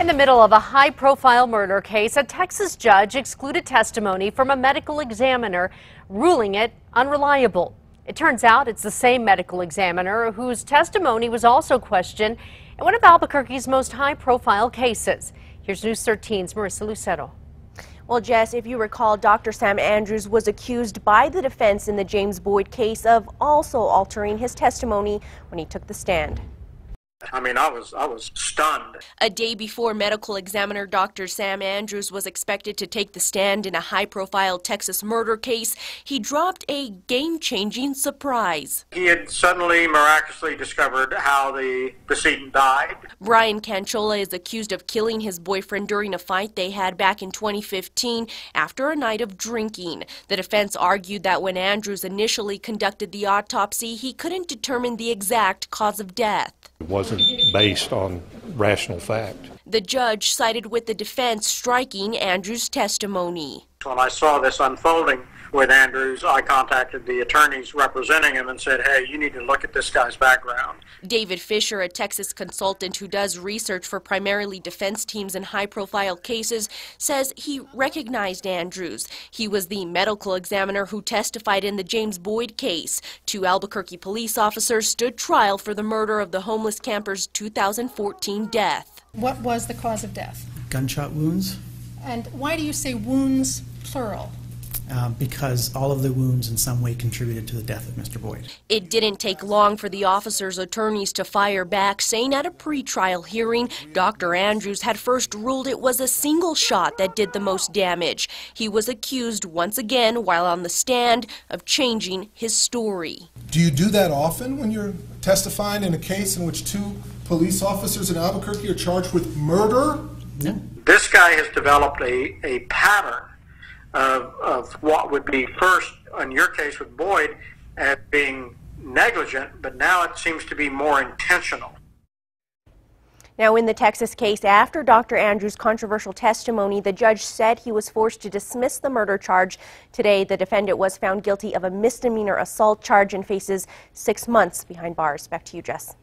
In the middle of a high-profile murder case, a Texas judge excluded testimony from a medical examiner, ruling it unreliable. It turns out it's the same medical examiner whose testimony was also questioned in one of Albuquerque's most high-profile cases. Here's News 13's Marissa Lucero. Well, Jess, if you recall, Dr. Sam Andrews was accused by the defense in the James Boyd case of also altering his testimony when he took the stand. I mean, I was stunned. A day before medical examiner Dr. Sam Andrews was expected to take the stand in a high-profile Texas murder case, he dropped a game-changing surprise. He had suddenly miraculously discovered how the decedent died. Brian Canchola is accused of killing his boyfriend during a fight they had back in 2015 after a night of drinking. The defense argued that when Andrews initially conducted the autopsy, he couldn't determine the exact cause of death. It wasn't based on rational fact. The judge sided with the defense, striking Andrews' testimony. When I saw this unfolding with Andrews, I contacted the attorneys representing him and said, hey, you need to look at this guy's background. David Fisher, a Texas consultant who does research for primarily defense teams in high-profile cases, says he recognized Andrews. He was the medical examiner who testified in the James Boyd case. 2 Albuquerque police officers stood trial for the murder of the homeless camper's 2014 death. What was the cause of death? Gunshot wounds. And why do you say wounds, plural? Because all of the wounds in some way contributed to the death of Mr. Boyd. It didn't take long for the officers' attorneys to fire back, saying at a pretrial hearing, Dr. Andrews had first ruled it was a single shot that did the most damage. He was accused once again, while on the stand, of changing his story. Do you do that often when you're testifying in a case in which 2 police officers in Albuquerque are charged with murder? No. This guy has developed a pattern of what would be first, in your case with Boyd, as being negligent, but now it seems to be more intentional. Now, in the Texas case, after Dr. Andrews' controversial testimony, the judge said he was forced to dismiss the murder charge. Today, the defendant was found guilty of a misdemeanor assault charge and faces 6 months behind bars. Back to you, Jess.